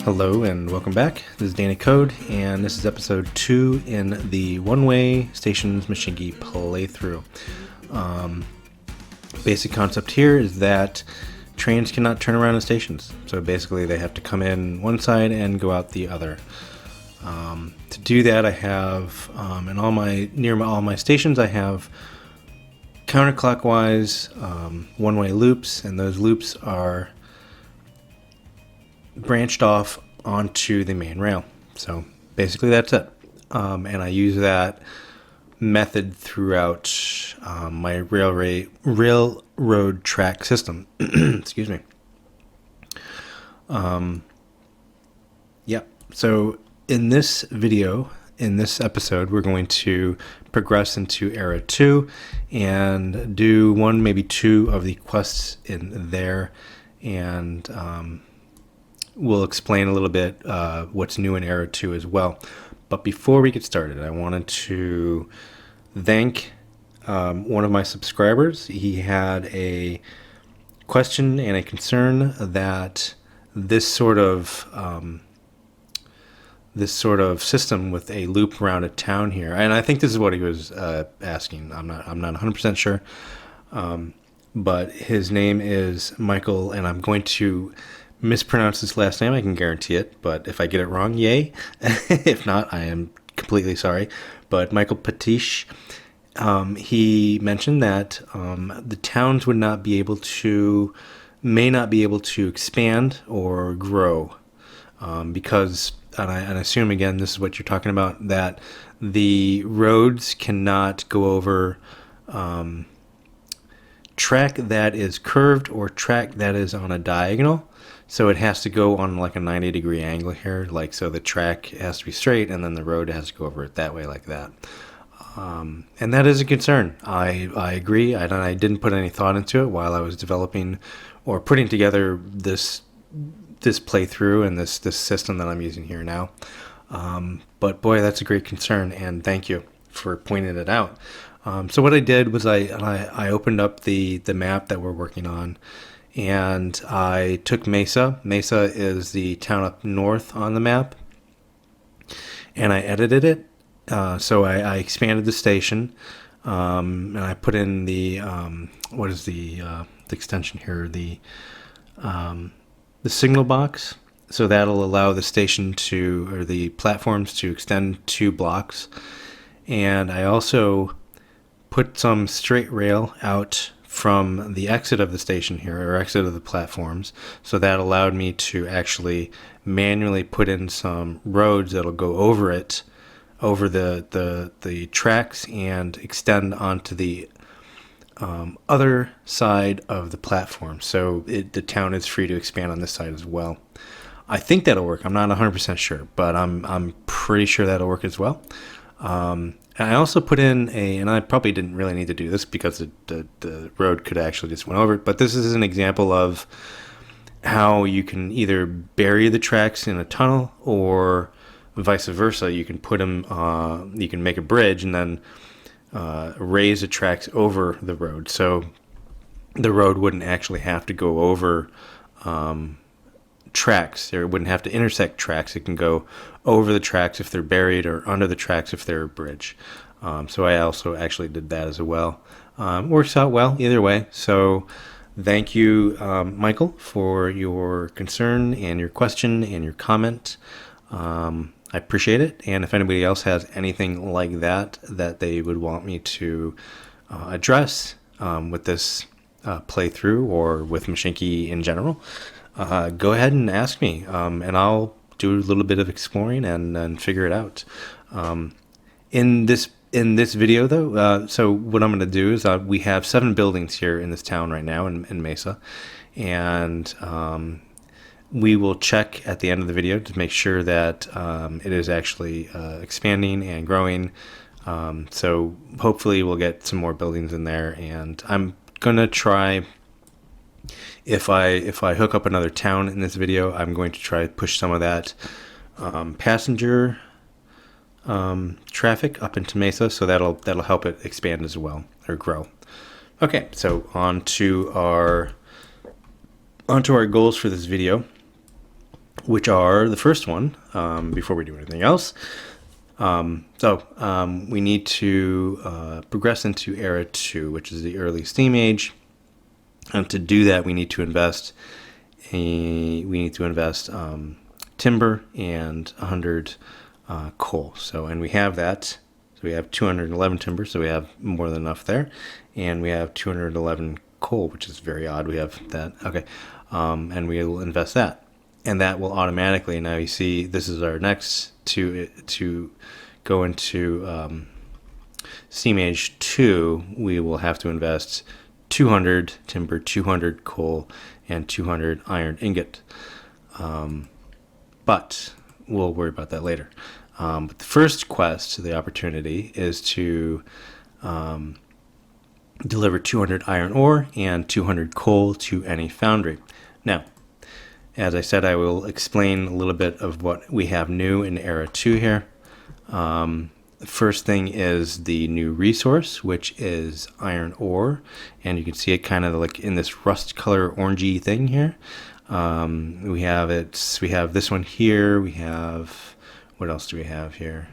Hello and welcome back. This is Danny Code, and this is episode 2 in the one-way stations Mashinky playthrough. Basic concept here is that trains cannot turn around in stations, so basically they have to come in one side and go out the other. To do that, I have near all my stations I have counterclockwise one-way loops, and those loops are branched off onto the main rail. So basically that's it. And I use that method throughout my railroad track system. Excuse me. So in this video, in this episode, we're going to progress into Era 2 and do one, maybe two of the quests in there, and we'll explain a little bit what's new in Era 2 as well. But before we get started, I wanted to thank one of my subscribers. He had a question and a concern that this sort of system with a loop around a town here, and I think this is what he was asking. I'm not 100% sure, but his name is Michael, and I'm going to mispronounce his last name. I can guarantee it, but if I get it wrong, yay. If not, I am completely sorry. But Michael Patish, he mentioned that the towns may not be able to expand or grow because, and I assume again this is what you're talking about, that the roads cannot go over track that is curved or track that is on a diagonal. So it has to go on like a 90-degree angle here, like, so the track has to be straight and then the road has to go over it that way, like that. And that is a concern. I agree. I didn't put any thought into it while I was developing or putting together this playthrough and this system that I'm using here now. But boy, that's a great concern, and thank you for pointing it out. So what I did was I opened up the map that we're working on, and I took Mesa. Mesa is the town up north on the map, and I edited it. So I expanded the station, and I put in the what is the extension here? The signal box. So that'll allow the station or the platforms to extend 2 blocks. And I also put some straight rail out from the exit of the station here, or exit of the platforms. So that allowed me to actually manually put in some roads that'll go over it, over the tracks, and extend onto the other side of the platform. So the town is free to expand on this side as well. I think that'll work. I'm not 100% sure, but I'm pretty sure that'll work as well. And I also put in and I probably didn't really need to do this because the road could actually just went over it, but this is an example of how you can either bury the tracks in a tunnel or vice versa. You can put them, you can make a bridge and then raise the tracks over the road. So the road wouldn't actually have to go over tracks. It wouldn't have to intersect tracks. It can go over the tracks if they're buried, or under the tracks if they're a bridge. So I also actually did that as well. Works out well either way. So thank you, Michael, for your concern and your question and your comment. I appreciate it. And if anybody else has anything like that they would want me to address with this playthrough or with Mashinky in general, go ahead and ask me, and I'll do a little bit of exploring and figure it out. In this video, though, so what I'm going to do is we have 7 buildings here in this town right now in Mesa, and we will check at the end of the video to make sure that it is actually expanding and growing. So hopefully we'll get some more buildings in there, and I'm going to try. If I hook up another town in this video, I'm going to try to push some of that passenger traffic up into Mesa, so that'll help it expand as well, or grow. Okay, so on to our goals for this video. which are the first one, before we do anything else. We need to progress into Era 2, which is the early steam age. And to do that, we need to invest timber and 100 coal. And we have that. So we have 211 timber, so we have more than enough there. And we have 211 coal, which is very odd. We have that. Okay. And we will invest that. And that will automatically, now you see, this is our next to go into steam age 2, we will have to invest 200 timber, 200 coal, and 200 iron ingot. But we'll worry about that later. But the first quest, the opportunity, is to deliver 200 iron ore and 200 coal to any foundry. Now, as I said, I will explain a little bit of what we have new in Era 2 here. The first thing is the new resource, which is iron ore. And you can see it kind of like in this rust color orangey thing here. We have this one here. We have, what else do we have here?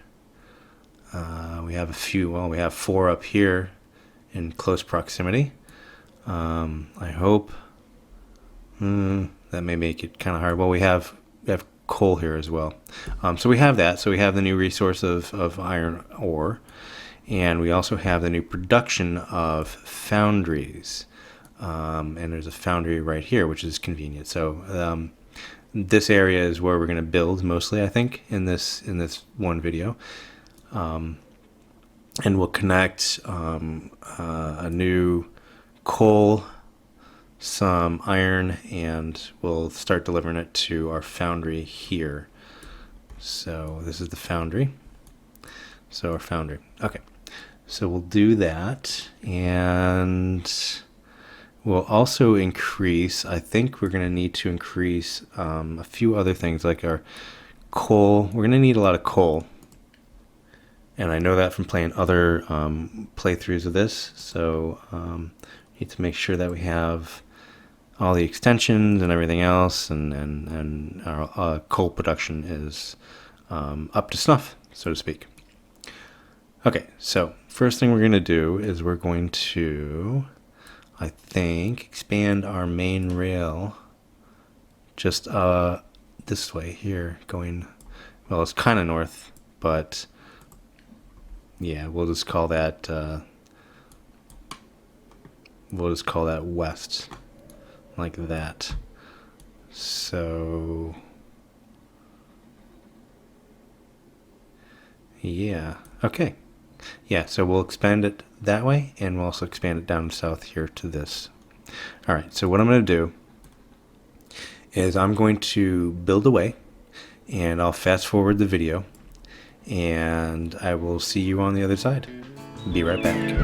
We have a few, we have 4 up here in close proximity. I hope. That may make it kind of hard. Well, we have coal here as well. So we have that. So we have the new resource of iron ore. And we also have the new production of foundries. And there's a foundry right here, which is convenient. So this area is where we're going to build mostly, I think, in this one video. And we'll connect a new coal, some iron, and we'll start delivering it to our foundry here. So this is the foundry. So our foundry. Okay. So we'll do that, and we'll also increase, I think we're going to need to increase a few other things like our coal. We're going to need a lot of coal. And I know that from playing other playthroughs of this. So need to make sure that we have all the extensions and everything else, and our coal production is up to snuff, so to speak. Okay, so first thing we're going to do is we're going to, I think, expand our main rail just this way here, going, well, it's kind of north, but yeah, we'll just call that west, like that. So yeah, okay. Yeah, so we'll expand it that way, and we'll also expand it down south here to this. All right, so what I'm going to do is I'm going to build away, and I'll fast forward the video, and I will see you on the other side. Be right back.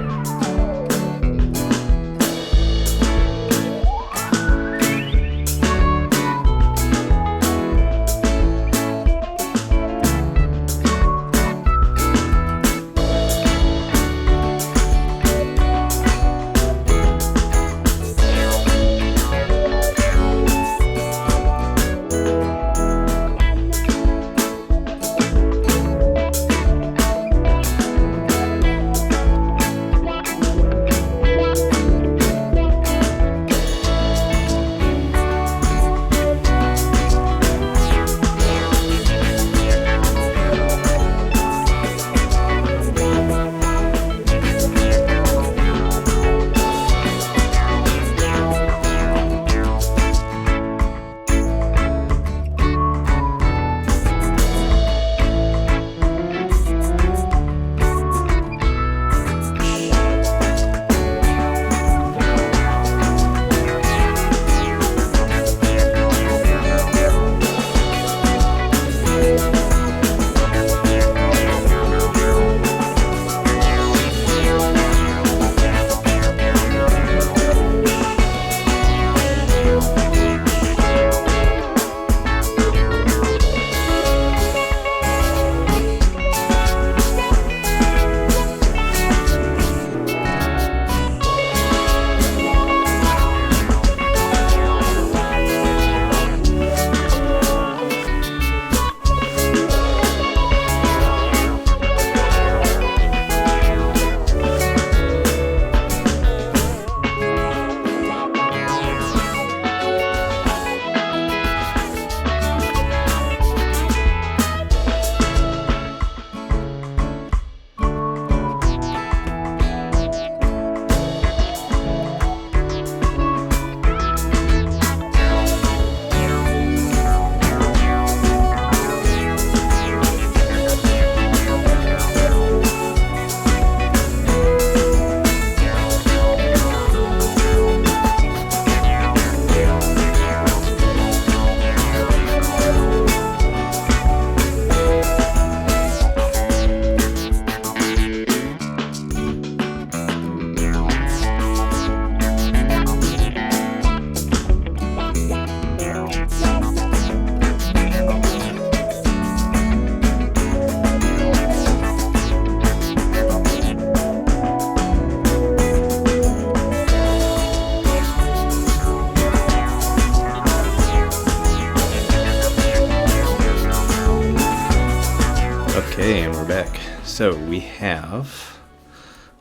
Okay, and we're back. So we have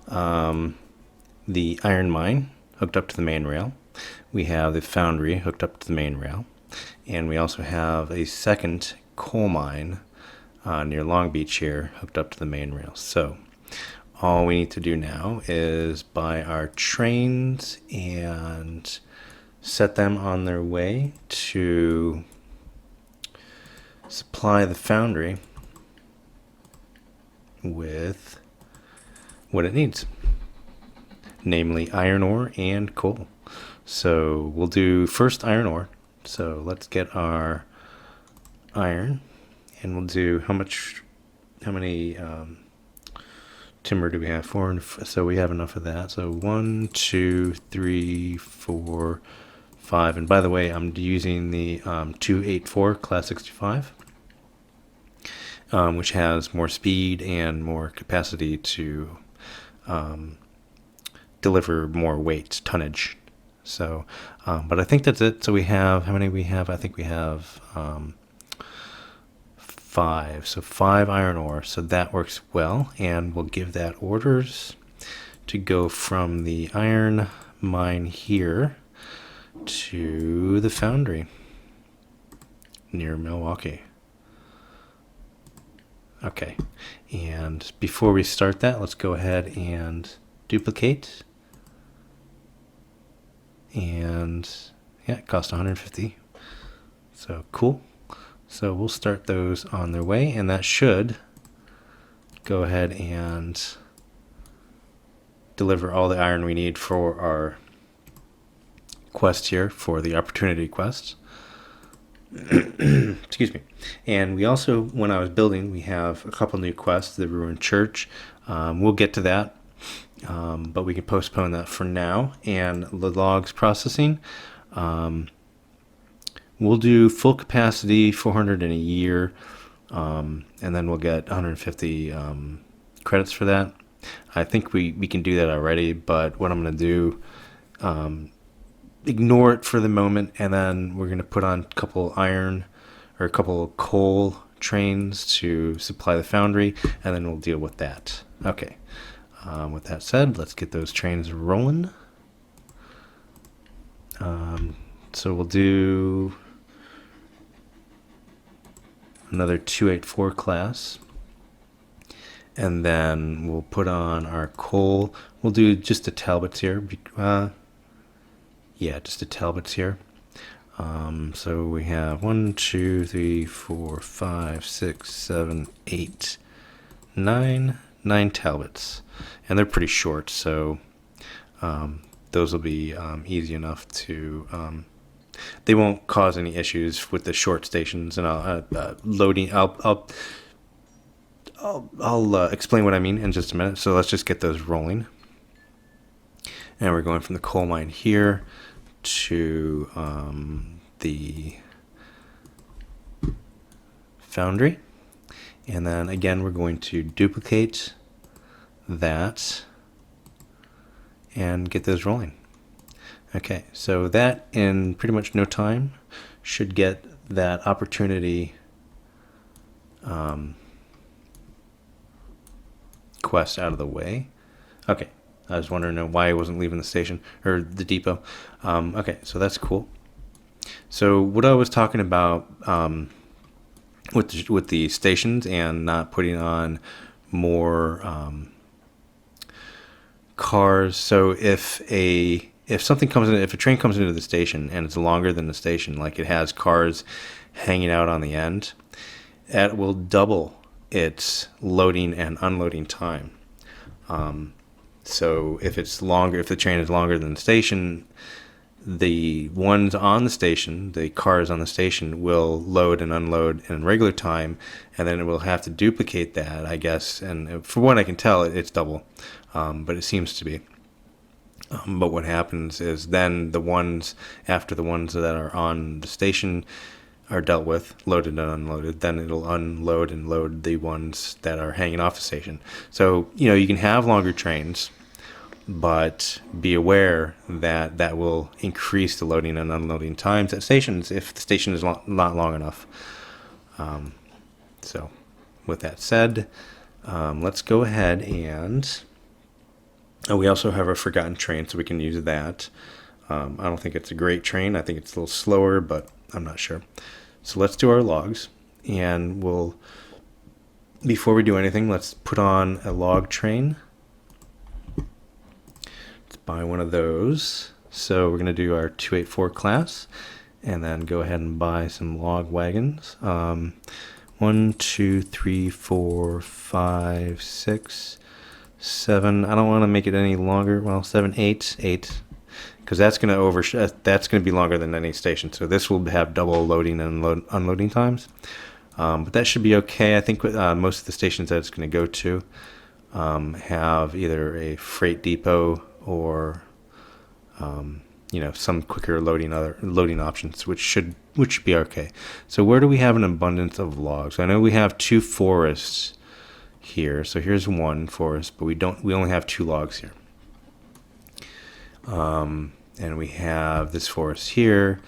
the iron mine hooked up to the main rail. We have the foundry hooked up to the main rail. And we also have a second coal mine near Long Beach here hooked up to the main rail. So all we need to do now is buy our trains and set them on their way to supply the foundry with what it needs, namely iron ore and coal. So we'll do first iron ore. So let's get our iron, and we'll do how many timber do we have? 4, so we have enough of that. So 1, 2, 3, 4, 5. And by the way, I'm using the 284 Class 65. Which has more speed and more capacity to deliver more weight, tonnage. So, but I think that's it. So we have, how many we have? I think we have 5. So 5 iron ore. So that works well. And we'll give that orders to go from the iron mine here to the foundry near Milwaukee. Okay, and before we start that, let's go ahead and duplicate. And yeah, it cost 150. So cool. So we'll start those on their way, and that should go ahead and deliver all the iron we need for our quest here, for the opportunity quest. Excuse me. And we also, when I was building, we have a couple new quests, the ruined church. We'll get to that, but we can postpone that for now. And the logs processing, we'll do full capacity, 400 in a year, and then we'll get 150 credits for that. I think we can do that already, but what I'm going to do, ignore it for the moment, and then we're going to put on a couple iron or a couple coal trains to supply the foundry, and then we'll deal with that. Okay. With that said, let's get those trains rolling. So we'll do another 284 class, and then we'll put on our coal. We'll do just the Talbots here. Yeah, just the Talbots here. So we have 1, 2, 3, 4, 5, 6, 7, 8, 9 Talbots, and they're pretty short, so those will be easy enough to. They won't cause any issues with the short stations, and loading. I'll explain what I mean in just a minute. So let's just get those rolling. And we're going from the coal mine here to the foundry. And then again, we're going to duplicate that and get those rolling. Okay, so that in pretty much no time should get that opportunity quest out of the way. Okay. I was wondering why I wasn't leaving the station or the depot. Okay, so that's cool. So what I was talking about with the stations and not putting on more cars. So if a train comes into the station and it's longer than the station, like it has cars hanging out on the end, it will double its loading and unloading time. So if the train is longer than the station, the ones on the station, the cars on the station, will load and unload in regular time, and then it will have to duplicate that, I guess. And from what I can tell, it's double, but it seems to be. But what happens is then the ones that are on the station are dealt with, loaded and unloaded. Then it'll unload and load the ones that are hanging off the station. So, you can have longer trains, but be aware that that will increase the loading and unloading times at stations if the station is not long enough. So with that said, let's go ahead and we also have our forgotten train, so we can use that. I don't think it's a great train. I think it's a little slower, but I'm not sure. So let's do our logs, and before we do anything, let's put on a log train. Let's buy one of those. So we're going to do our 284 class, and then go ahead and buy some log wagons. 1, 2, 3, 4, 5, 6, 7. I don't want to make it any longer. Well, 7, 8, because that's going to be longer than any station. So this will have double loading and unloading times. But that should be okay. I think most of the stations that it's going to go to have either a freight depot or some quicker loading options, which should be okay. So where do we have an abundance of logs? I know we have 2 forests here. So here's 1 forest, but we only have 2 logs here. And we have this forest here.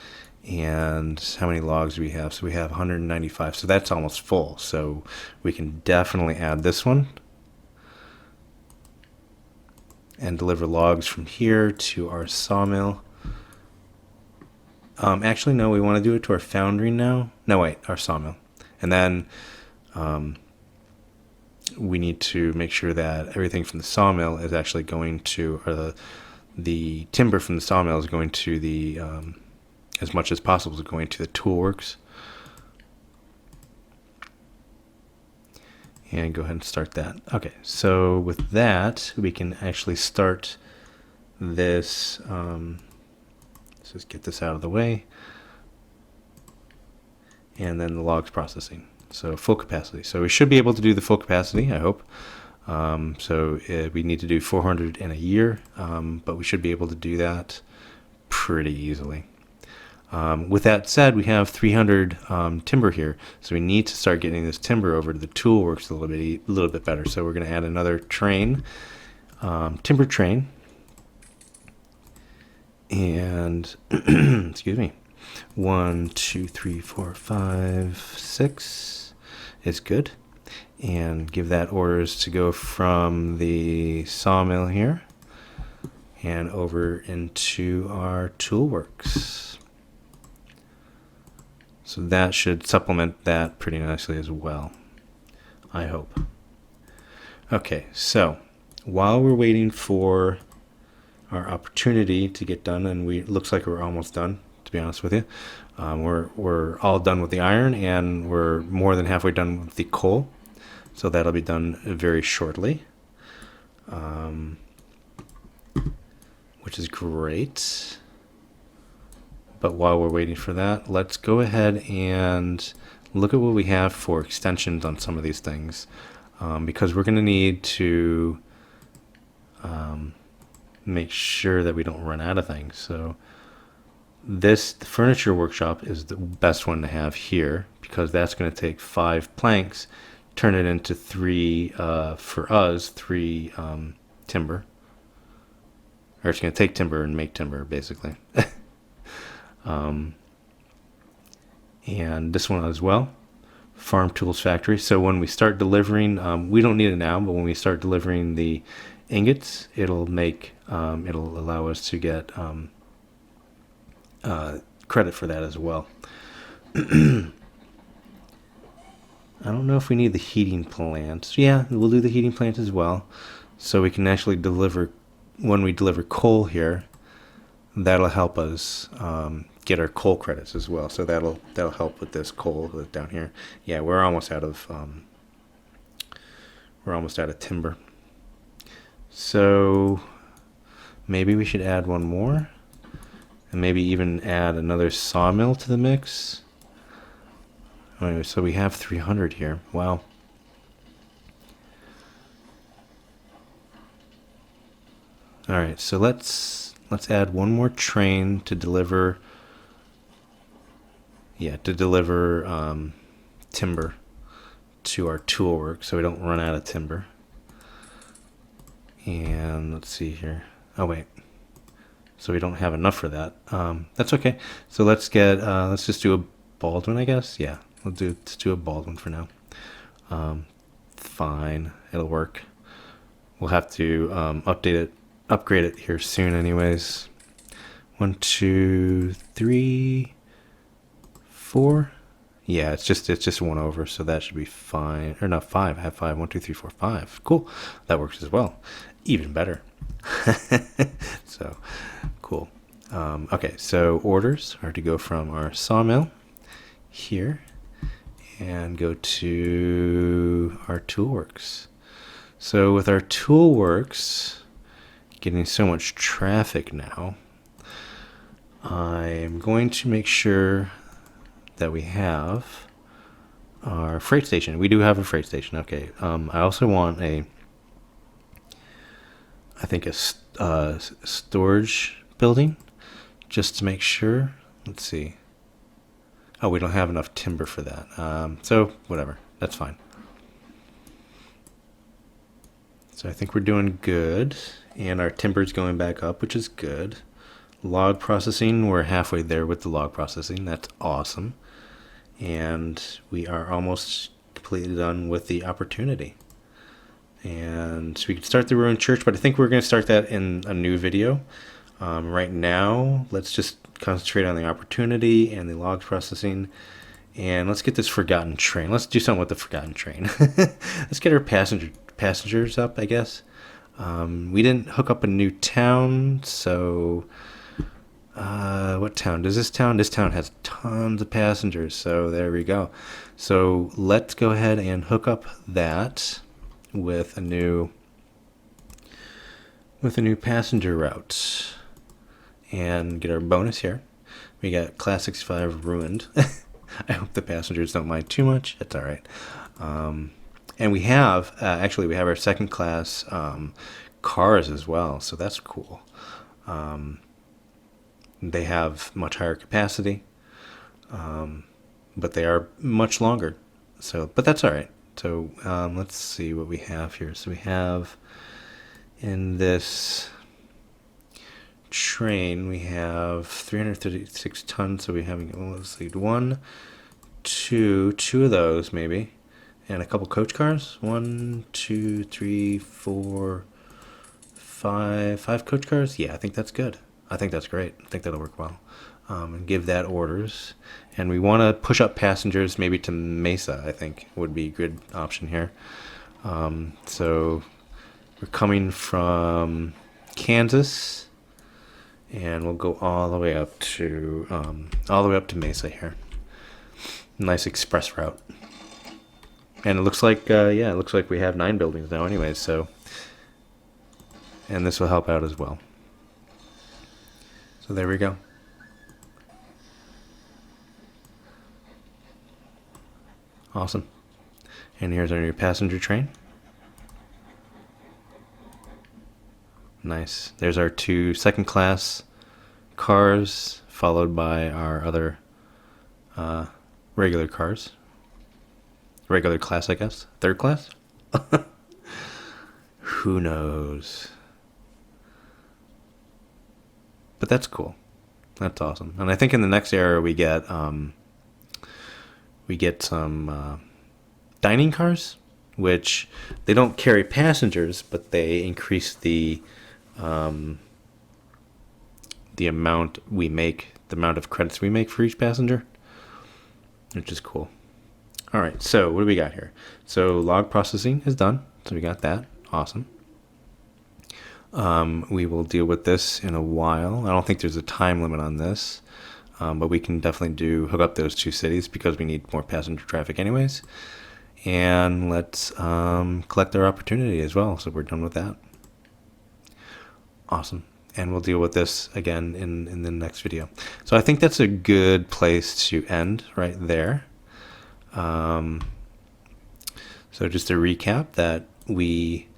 And how many logs do we have? So we have 195. So that's almost full. So we can definitely add this one and deliver logs from here to our sawmill. Actually, no, we want to do it to our foundry now. No, wait, our sawmill. And then we need to make sure that everything from the sawmill is actually going to, or the timber from the sawmill is going to the, as much as possible, is going to the toolworks. And go ahead and start that. Okay, so with that, we can actually start this. Let's just get this out of the way. And then the logs processing. So full capacity. So we should be able to do the full capacity, I hope. We need to do 400 in a year, but we should be able to do that pretty easily. With that said, we have 300 timber here, so we need to start getting this timber over to the tool works a little bit better. So we're going to add another train, timber train, and excuse me, 1, 2, 3, 4, 5, 6 is good, and give that orders to go from the sawmill here and over into our tool works. So that should supplement that pretty nicely as well, I hope. Okay, so while we're waiting for our opportunity to get done, and it looks like we're almost done, to be honest with you. We're all done with the iron, and we're more than halfway done with the coal. So that'll be done very shortly, which is great. But while we're waiting for that, let's go ahead and look at what we have for extensions on some of these things, because we're going to need to make sure that we don't run out of things. So the furniture workshop is the best one to have here, because that's going to take 5 planks, turn it into 3, for us, 3 timber. Or it's going to take timber and make timber, basically. And this one as well, Farm Tools Factory. So when we start delivering, we don't need it now, but when we start delivering the ingots, it'll allow us to get credit for that as well. I don't know if we need the heating plant. Yeah, we'll do the heating plant as well. So we can actually deliver, when we deliver coal here, that'll help us get our coal credits as well. So that'll help with this coal down here. Yeah, we're almost out of timber. So maybe we should add one more, and maybe even add another sawmill to the mix. Anyway, so we have 300 here. Wow. All right, so let's add one more train to deliver. Yeah, to deliver timber to our tool work, so we don't run out of timber. And let's see here. Oh wait, so we don't have enough for that. That's okay. So let's just do a Baldwin, I guess. Yeah, let's do a Baldwin for now. Fine, it'll work. We'll have to upgrade it here soon anyways. 1, 2, 3, 4. Yeah, it's just 1 over, so that should be fine. Or not 5. I have 5. 1, 2, 3, 4, 5. Cool. That works as well. Even better. So cool. Okay, so orders are to go from our sawmill here and go to our toolworks. So with our toolworks getting so much traffic now, I'm going to make sure that we have our freight station. We do have a freight station. Okay. I also want a storage building just to make sure. Let's see. Oh, we don't have enough timber for that. So whatever. That's fine. So I think we're doing good. And our timber's going back up, which is good. Log processing, we're halfway there with the log processing. That's awesome. And we are almost completely done with the opportunity. And we can start the ruined church, but I think we're going to start that in a new video. Right now, let's just concentrate on the opportunity and the log processing. And let's get this forgotten train. Let's do something with the forgotten train. Let's get our passengers up, I guess. We didn't hook up a new town, so what town? This town has tons of passengers, so there we go. So let's go ahead and hook up that with a new passenger route and get our bonus here. We got Class 65 ruined. I hope the passengers don't mind too much. That's all right. And we have we have our second class cars as well, so that's cool. They have much higher capacity, but they are much longer. But that's all right. So let's see what we have here. So we have in this train, we have 336 tons. So we're having, let's see, 1, 2 of those maybe, and a couple coach cars. 1, 2, 3, 4, 5 coach cars. Yeah, I think that's good. I think that's great. I think that'll work well. And give that orders. And we want to push up passengers maybe to Mesa, I think would be a good option here. So we're coming from Kansas, and we'll go all the way up to Mesa here. Nice express route. And it looks like we have 9 buildings now anyways, so, and this will help out as well. So there we go. Awesome. And here's our new passenger train. Nice. There's our 2 second class cars, followed by our other regular cars. Regular class, I guess. Third class? Who knows? But that's cool. That's awesome. And I think in the next era we get some dining cars, which they don't carry passengers, but they increase the amount we make, the amount of credits we make for each passenger, which is cool. All right, so what do we got here? So log processing is done, so we got that. Awesome. We will deal with this in a while. I don't think there's a time limit on this, but we can definitely hook up those 2 cities because we need more passenger traffic anyways. And let's collect our opportunity as well, so we're done with that. Awesome. And we'll deal with this again in the next video. So I think that's a good place to end right there. So just to recap, that we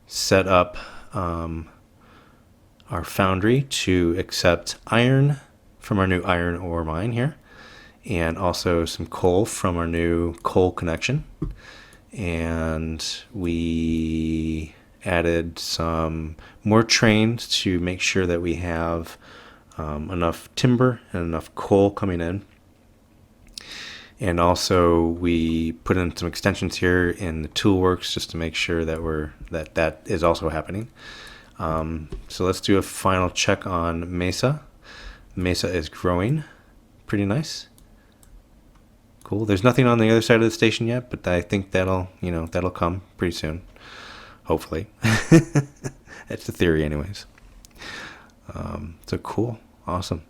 set up our foundry to accept iron from our new iron ore mine here, and also some coal from our new coal connection. And we added some more trains to make sure that we have enough timber and enough coal coming in. And also we put in some extensions here in the toolworks just to make sure that that is also happening. So let's do a final check on Mesa. Mesa is growing pretty nice. Cool. There's nothing on the other side of the station yet, but I think that'll come pretty soon. Hopefully. That's the theory anyways. So cool. Awesome.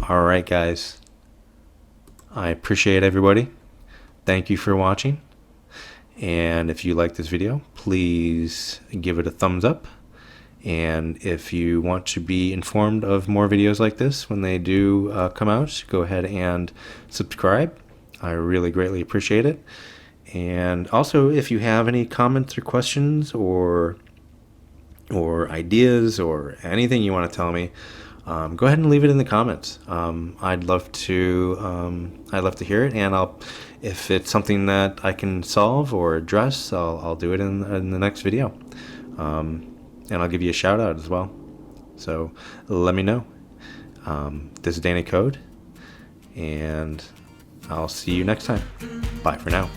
All right, guys. I appreciate everybody. Thank you for watching. And if you like this video, please give it a thumbs up. And if you want to be informed of more videos like this when they do come out, go ahead and subscribe. I really greatly appreciate it. And also, if you have any comments or questions or ideas or anything you want to tell me, go ahead and leave it in the comments. I'd love to hear it, and if it's something that I can solve or address, I'll do it in the next video, and I'll give you a shout out as well. So let me know. This is Danny Code, and I'll see you next time. Bye for now.